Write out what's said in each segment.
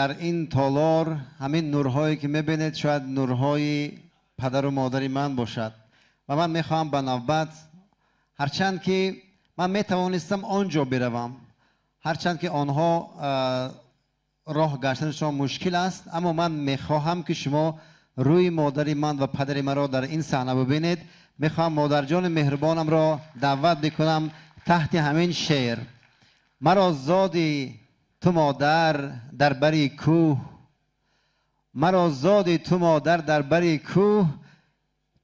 در این تالار همین نورهایی که میبینید شاید نورهای پدر و مادری من باشد و من میخوام به نوبت هرچند که من میتوانستم آنجا بروم، هرچند که آنها راه گشتنشان مشکل است، اما من میخواهم که شما روی مادری من و پدری من را در این صحنه ببینید. میخوام مادر جان مهربانم را دعوت بکنم تحت همین شعر: مرا زادی تو مادر در بری کوه، مرا زادی تو مادر در بری کوه،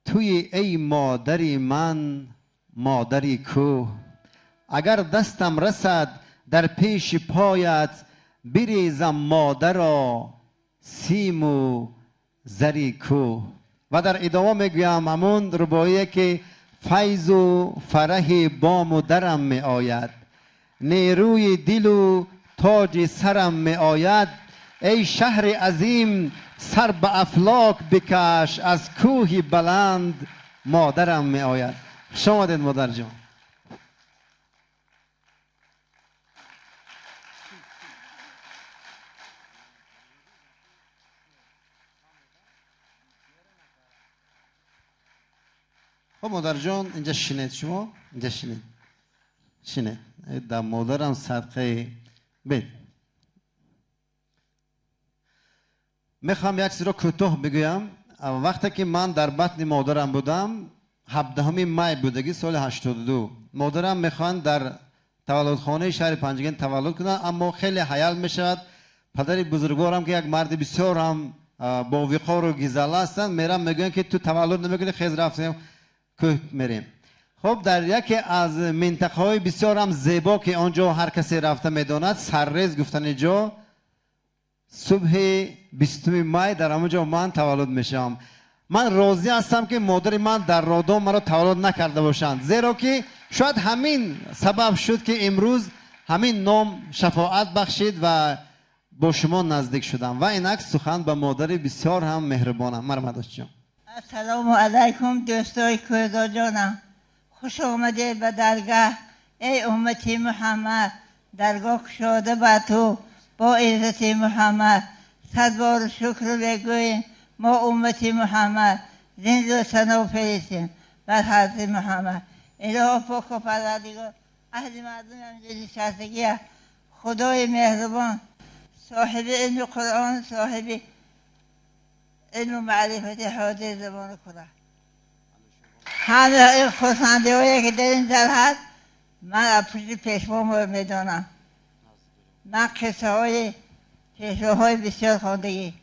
توی ای مادری من مادری کوه. اگر دستم رسد در پیش پایت، بریزم مادرا سیم و زری کوه. و در ادامه میگویم همون رباعیه که فیض و فرح بام و درم می آید، نیروی دل و تاج سرم می آید. ای شهر عظیم سر به افلاک بکش، از کوه بلند مادرم می آید. شما دید مادر جان. خب مادر جان اینجا شنید، شما اینجا شنید در مادرم صدقه بید. میخوام یک چیز را کوتاه بگویم. وقتی که من در بطن مادرم بودم 17 می بودگی سال 82، مادرم میخوان در تولدخانه شهر پنجگین تولد کنن، اما خیلی حیال میشد. پدر بزرگوارم که یک مرد بسیار هم با وقار و گزاله هستند میرم میگن که تو تولد نمیکنی، خیز رفتیم که میریم. خب در یکی از منطقه های بسیار هم زیبا که آنجا هر کسی رفته میداند، سرریز گفتن اینجا، صبح 20 می در آنجا من تولد میشم. من راضی هستم که مادر من در رادام مرا تولد نکرده باشند، زیرا که شاید همین سبب شد که امروز همین نام شفاعت بخشید و با شما نزدیک شدم. و اینک سخن به مادر بسیار هم مهربانم. مرمداش جان. السلام علیکم دوستای کردا جانم، خوش آمدید به درگاه. ای امتی محمد، درگاه کشاده به تو با عزت محمد. صد بار شکر بگوییم ما امتی محمد، زنده و ثنا و فرستیم بر حضرت محمد. اله پاک و پروردگار اهل مردم اینجا نشستگی، خدای مهربان صاحب علم قرآن، صاحب علم و معرفت حاضر زبان قرآن، همه این خورسنده هایی که در این در هست من پشت پیشوام میدانم. من قصه های پیشواهای بسیار خواندگی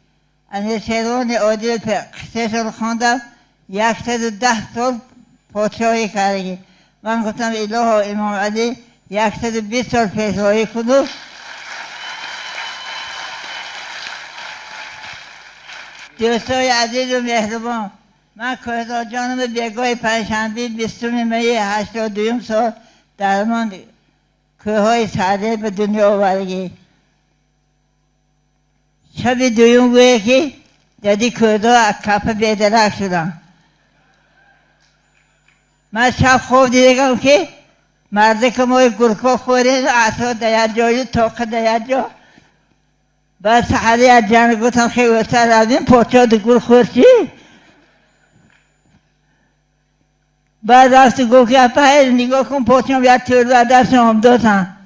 از شیران عادل قصهشان خواندم. 110 سال پادشاهی کردگی. من گفتم اله امام علی 120 سال پیشواهی کنو. دوستای عزیز و مهربان، من کردا جانم بیگاه پنجشنبه 20 می 82 سال درمان کوه های سعده به دنیا آوردگی. شب دویم گویه که دیدی کردا از کپه بیدرک شدم. من شب خواب دیدم که مرده که ما گرکا خورید، اعصا در یک جایی، طاقه در یک جا. بعد سحری از جنگ گفتم خیلی وستر رویم پاچا در گل خورد چی؟ بعد رفت گفت که اپا نگاه کن پاچام یک تورلوی دست آمدادن.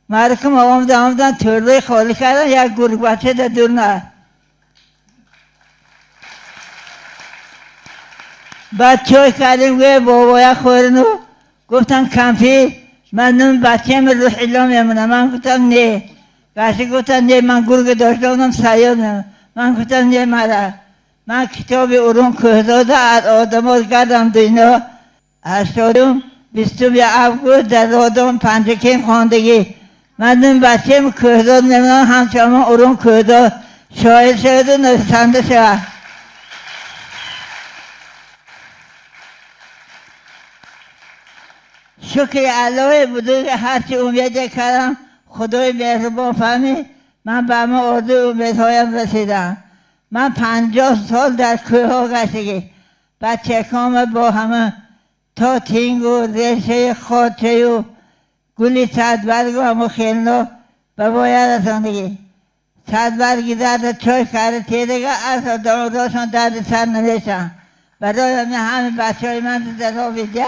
مردم آمدن تورلوی خالی کردن، یک گرگ بچه در دور نه. بعد چای کردیم گوی بابایا خورنو گفتن کمپی من نم بچه من روح الله میمونه. من گفتم نه. کسی گفتن نه من گرگ داشته بودم سیاد نمیم. من گفتم نه مرا. من کتاب علوم کهزاده از آدمات کردم دینا 80 20 آگوست در رادام پنجکین خواندگی. من نم بچه من کهزاد نمیدونم همچنان علوم کهزاد شاعر شد و نویسنده شد. شکر الله بزرگ هرچی امید کردم خدای مهربان فهمید من به همه آرزو امیدهایم رسیدم. من 50 سال در کوه ها گشتگی بچه کام با همه تا تینگ و ریشه خاطره و گلی صدبرگ و همه خیلنا به باید رساندگی. صد برگیزد چای کرده تیرگه از دارشان درد سر نوشتم برای همه بچه های من در آویده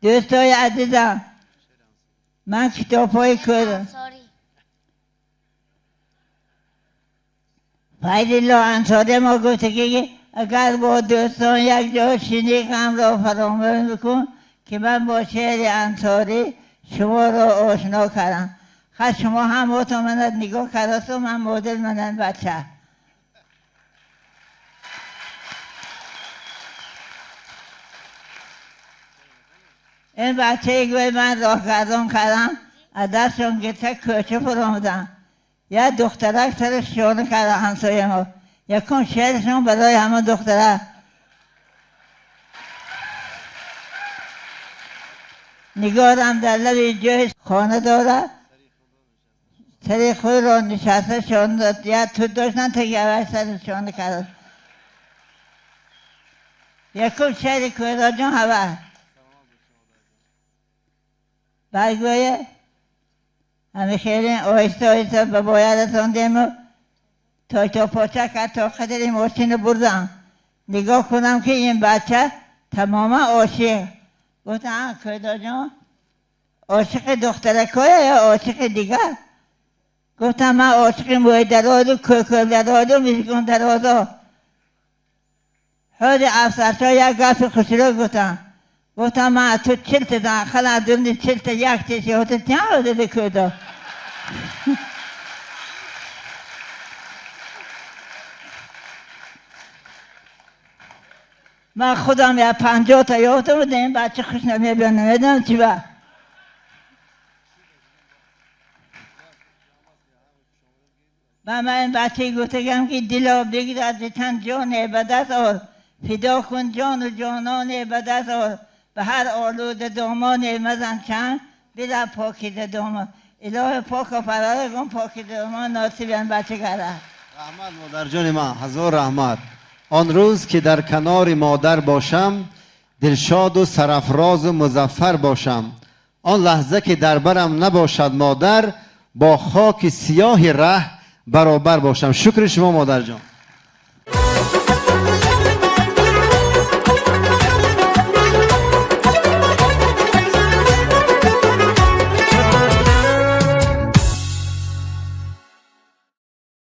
دوستای عزیزم من کتاب های کردم فیض‌الله انصاری ما گفته که اگر با دوستان یک جا شنیق هم را فراموش بکن که من با شعر انصاری شما را آشنا کردم خواهد شما هم مطمئنت نگاه کرده و من مدل منن بچه این بچه گوی من راه گردان کردم از دستشون گرفته کوچه فرامدم یا دخترک سرش شانه کرده همسایه ما یکون شعرشون برای همه دخترک نگارم در لبی جای خانه داره سری خود را نشسته شانه داد یا تو داشتن تا گوش سر شانه کرده یکون شعر کویدا جان هوا برگویه همه خیلی آهسته آهسته به بایدتان دیم تا پاچه کرد تا خدر ماشین بردم نگاه کنم که این بچه تماما عاشق گفتم کویدا جان عاشق دخترکای یا عاشق دیگر گفتم من عاشق موی درادو کوکل درادو میزگون درادو حال افسرشا یک گفت خوشی رو گفتم من تو چلت داخل از دونی چلت یک چیزی هاته تیان رو ده کویدا من خودم یا 50 تا یادم بوده این بچه خوش نمیبینم نمیدونم چی با من این بچه گفتم که دلا بگیرد تن جان عبادت آر فدا کن جان و جانان عبادت آر به هر آلود دامان مزن چند بلا پاکیده دامان اله پاک و فرارگان پاکیده دامان ناصیب این بچه کرده رحمت مادر جان من هزار رحمت آن روز که در کنار مادر باشم دلشاد و سرافراز و مظفر باشم آن لحظه که در برم نباشد مادر با خاک سیاه ره برابر باشم شکر شما مادر جان